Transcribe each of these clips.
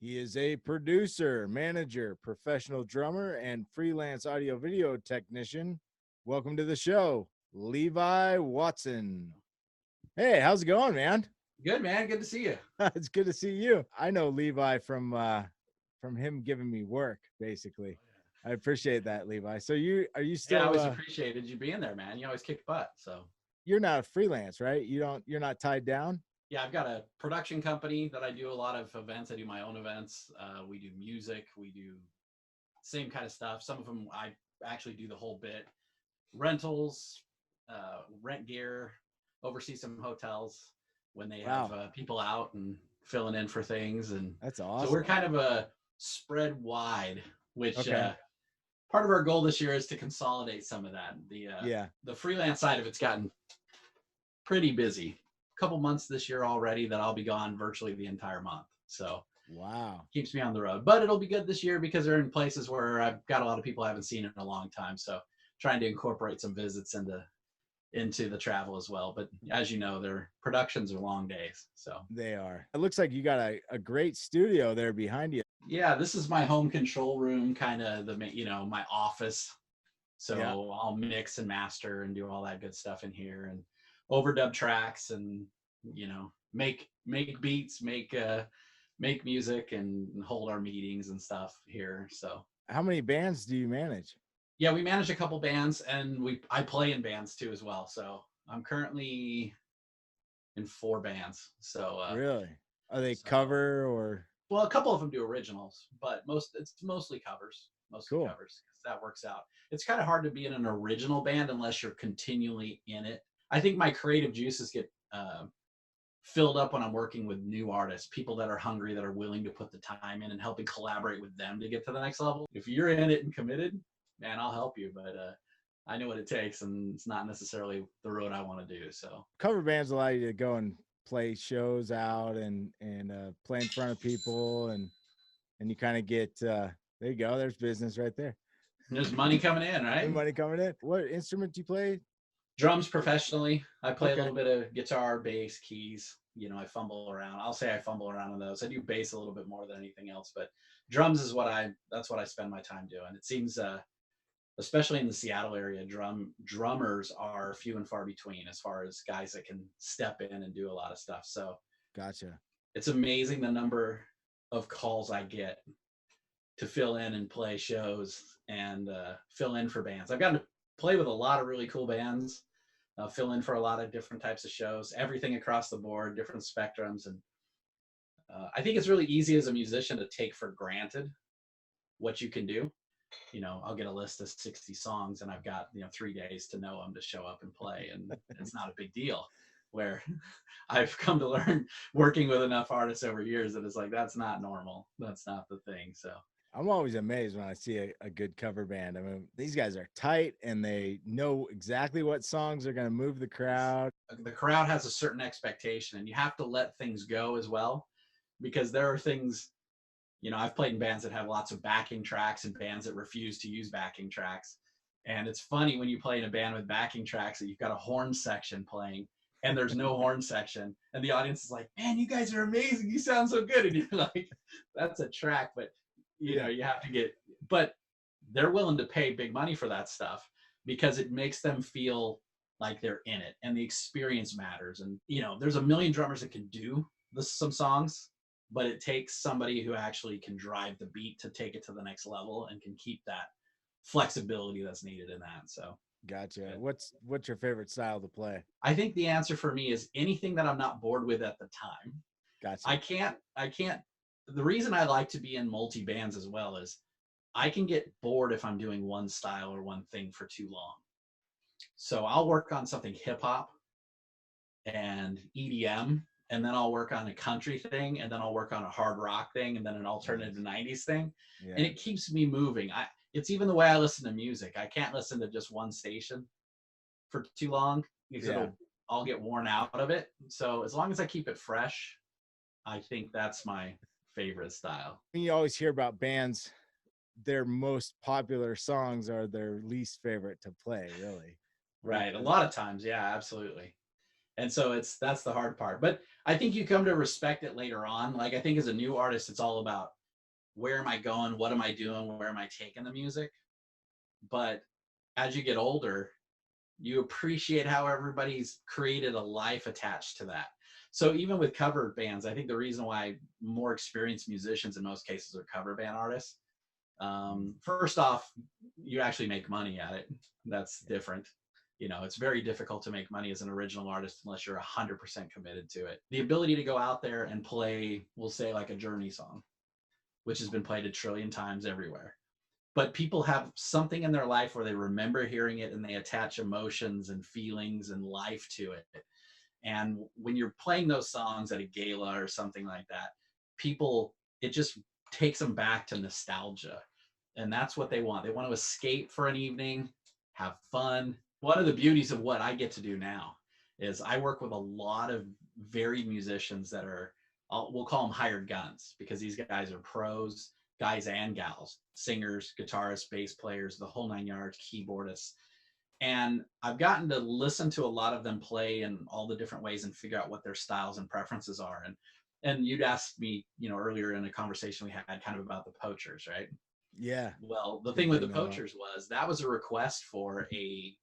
He is a producer, manager, professional drummer, and freelance audio video technician. Welcome to the show, Levi Watson. Hey, how's it going, man? Good, man. Good to see you. It's good to see you. I know Levi from him giving me work, basically. I appreciate that, Levi. So are you Yeah, I still always appreciated you being there, man. You always kick butt. So you're not a freelance, right? You're not tied down? yeah, I've got a production company that I do a lot of events. I do my own events. We do music. We do same kind of stuff. Some of them I actually do the whole bit. Rentals, rent gear, oversee some hotels when they have people out and filling in for things. And that's awesome. So we're kind of a spread wide, which part of our goal this year is to consolidate some of that. The freelance side of it's gotten pretty busy. A couple months this year already that I'll be gone virtually the entire month. So keeps me on the road. But it'll be good this year because they're in places where I've got a lot of people I haven't seen in a long time. So trying to incorporate some visits into the travel as well. But as you know, their productions are long days. So they are. It looks like you got a great studio there behind you. Yeah, this is my home control room, kind of my office. So I'll mix and master and do all that good stuff in here and overdub tracks and make beats, make music and hold our meetings and stuff here. So how many bands do you manage? Yeah, we manage a couple bands and I play in bands too as well. So I'm currently in 4 bands. So really? Are they cover or? Well, a couple of them do originals, but it's mostly covers. Mostly covers. That works out. It's kind of hard to be in an original band unless you're continually in it. I think my creative juices get filled up when I'm working with new artists, people that are hungry, that are willing to put the time in and helping collaborate with them to get to the next level. If you're in it and committed, man, I'll help you. But I know what it takes, and it's not necessarily the road I want to do. So cover bands allow you to go and play shows out and play in front of people, and you kind of get there you go, there's business right there. There's money coming in, right? There's money coming in. What instrument do you play? Drums professionally. I play a little bit of guitar, bass, keys. I fumble around. I'll say I fumble around on those. I do bass a little bit more than anything else, but drums is that's what I spend my time doing. It seems especially in the Seattle area, drummers are few and far between as far as guys that can step in and do a lot of stuff. So gotcha. It's amazing the number of calls I get to fill in and play shows and fill in for bands. I've gotten to play with a lot of really cool bands, fill in for a lot of different types of shows, everything across the board, different spectrums. And I think it's really easy as a musician to take for granted what you can do. I'll get a list of 60 songs and I've got 3 days to know them to show up and play, and it's not a big deal. Where I've come to learn working with enough artists over years that it's like that's not normal. That's not the thing. So I'm always amazed when I see a good cover band. I mean, these guys are tight and they know exactly what songs are going to move the crowd. The crowd has a certain expectation, and you have to let things go as well, because there are things. I've played in bands that have lots of backing tracks and bands that refuse to use backing tracks. And it's funny when you play in a band with backing tracks that you've got a horn section playing and there's no horn section. And the audience is like, man, you guys are amazing. You sound so good. And you're like, that's a track. But, you have to but they're willing to pay big money for that stuff because it makes them feel like they're in it. And the experience matters. And, there's a million drummers that can do some songs, but it takes somebody who actually can drive the beat to take it to the next level and can keep that flexibility that's needed in that. So gotcha. What's your favorite style to play? I think the answer for me is anything that I'm not bored with at the time. Gotcha. I can't the reason I like to be in multi bands as well is I can get bored if I'm doing one style or one thing for too long. So I'll work on something hip hop and EDM, and then I'll work on a country thing, and then I'll work on a hard rock thing, and then an alternative 90s thing. Yeah. And it keeps me moving. It's even the way I listen to music. I can't listen to just one station for too long because I'll get worn out of it. So as long as I keep it fresh, I think that's my favorite style. You always hear about bands, their most popular songs are their least favorite to play, really. Right. A lot of times. Yeah, absolutely. And so that's the hard part. But I think you come to respect it later on. Like I think as a new artist, it's all about where am I going? What am I doing? Where am I taking the music? But as you get older, you appreciate how everybody's created a life attached to that. So even with cover bands, I think the reason why more experienced musicians in most cases are cover band artists, first off, you actually make money at it. That's different. You know, it's very difficult to make money as an original artist unless you're 100% committed to it. The ability to go out there and play, we'll say like a Journey song, which has been played a trillion times everywhere. But people have something in their life where they remember hearing it and they attach emotions and feelings and life to it. And when you're playing those songs at a gala or something like that, people, it just takes them back to nostalgia. And that's what they want. They want to escape for an evening, have fun. One of the beauties of what I get to do now is I work with a lot of varied musicians that are, we'll call them hired guns, because these guys are pros, guys and gals, singers, guitarists, bass players, the whole nine yards, keyboardists. And I've gotten to listen to a lot of them play in all the different ways and figure out what their styles and preferences are. And you'd asked me, you know, earlier in a conversation we had kind of about the Poachers, right? Yeah. Well, the thing with the Poachers was that was a request for a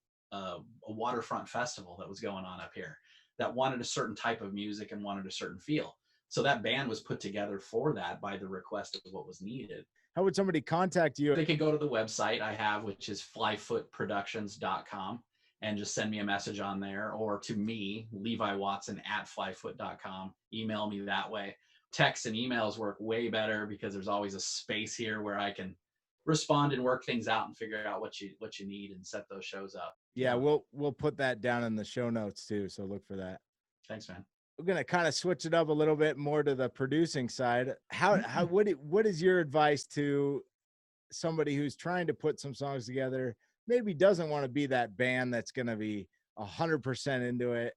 waterfront festival that was going on up here that wanted a certain type of music and wanted a certain feel. So that band was put together for that by the request of what was needed. How would somebody contact you? They could go to the website I have, which is flyfootproductions.com, and just send me a message on there, or to me, Levi Watson at flyfoot.com. Email me that way. Text and emails work way better because there's always a space here where I can respond and work things out and figure out what you need and set those shows up. Yeah, we'll put that down in the show notes too, so look for that. Thanks, man. We're gonna kind of switch it up a little bit more to the producing side. What is your advice to somebody who's trying to put some songs together, maybe doesn't want to be that band that's going to be 100% into it,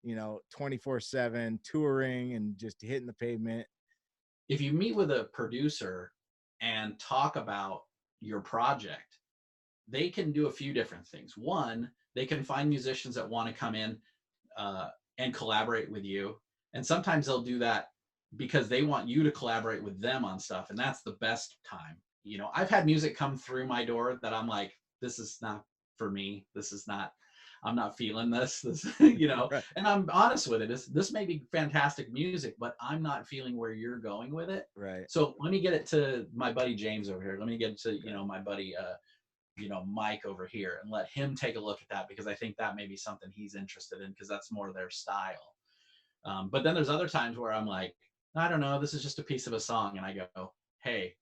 you know, 24/7 touring and just hitting the pavement? If you meet with a producer and talk about your project, they can do a few different things. One, they can find musicians that want to come in and collaborate with you. And sometimes they'll do that because they want you to collaborate with them on stuff. And that's the best time. You know, I've had music come through my door that I'm like, this is not for me. This is not, I'm not feeling this, you know, right. And I'm honest with it. This may be fantastic music, but I'm not feeling where you're going with it. Right. So let me get it to my buddy James over here. Let me get it to, you know, my buddy, you know, Mike over here, and let him take a look at that, because I think that may be something he's interested in, because that's more their style. But then there's other times where I'm like, I don't know, this is just a piece of a song. And I go, hey,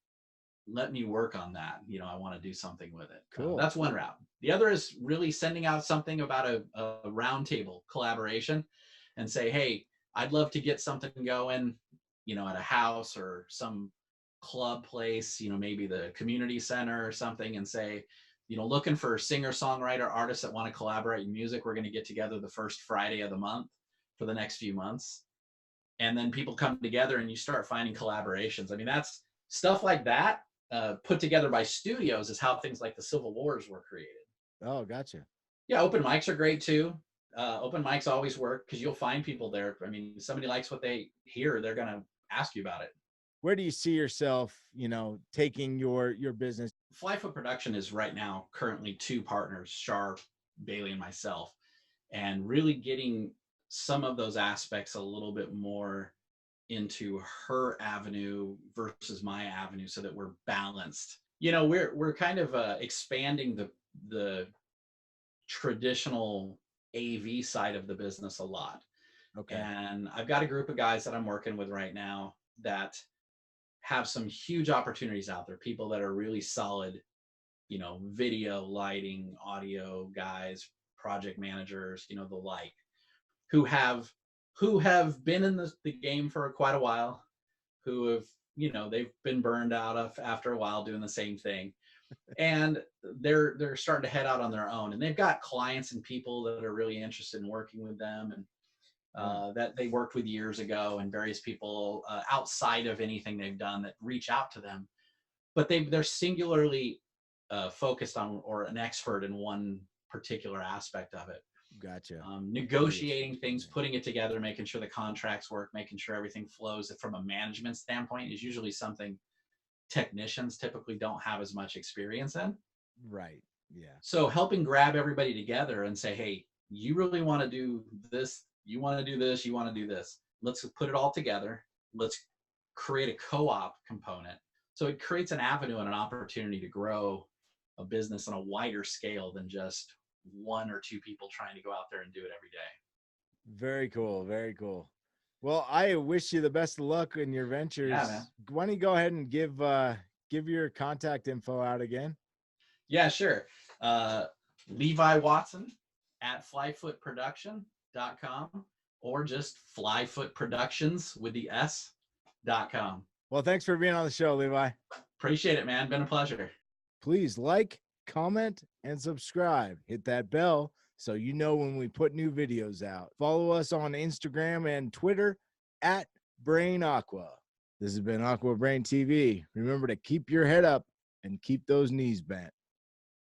let me work on that. You know, I want to do something with it. Cool. That's one route. The other is really sending out something about a roundtable collaboration and say, hey, I'd love to get something going, you know, at a house or some club place, you know, maybe the community center or something, and say, you know, looking for singer, songwriter, artists that want to collaborate in music. We're going to get together the first Friday of the month for the next few months. And then people come together and you start finding collaborations. I mean, that's stuff like that. Put together by studios is how things like the Civil Wars were created. Oh, gotcha. Yeah, open mics are great too. Open mics always work because you'll find people there. I mean, if somebody likes what they hear, they're going to ask you about it. Where do you see yourself, you know, taking your business? FlyFoot Production is right now currently 2 partners, Shar, Bailey, and myself, and really getting some of those aspects a little bit more into her avenue versus my avenue, so that we're balanced. You know, we're kind of expanding the traditional AV side of the business a lot. Okay. And I've got a group of guys that I'm working with right now that have some huge opportunities out there. People that are really solid, you know, video, lighting, audio guys, project managers, you know, the like, who have been in the game for quite a while, who have, you know, they've been burned out of after a while doing the same thing. And they're starting to head out on their own, and they've got clients and people that are really interested in working with them, and that they worked with years ago, and various people outside of anything they've done that reach out to them, but they're singularly focused on or an expert in one particular aspect of it. Gotcha. Negotiating things, putting it together, making sure the contracts work, making sure everything flows from a management standpoint is usually something technicians typically don't have as much experience in. Right. Yeah. So helping grab everybody together and say, hey, you really want to do this, you want to do this, you want to do this. Let's put it all together. Let's create a co-op component. So it creates an avenue and an opportunity to grow a business on a wider scale than just one or two people trying to go out there and do it every day. Very cool. Very cool. Well, I wish you the best of luck in your ventures. Yeah, man. Why don't you go ahead and give your contact info out again? Yeah, sure. Levi Watson at flyfootproduction.com or just flyfootproductions with the S.com. Well, thanks for being on the show, Levi. Appreciate it, man. Been a pleasure. Please like, comment, and subscribe. Hit that bell so you know when we put new videos out. Follow us on Instagram and Twitter at Brain Aqua. This has been AquaBrainTV. Remember to keep your head up and keep those knees bent.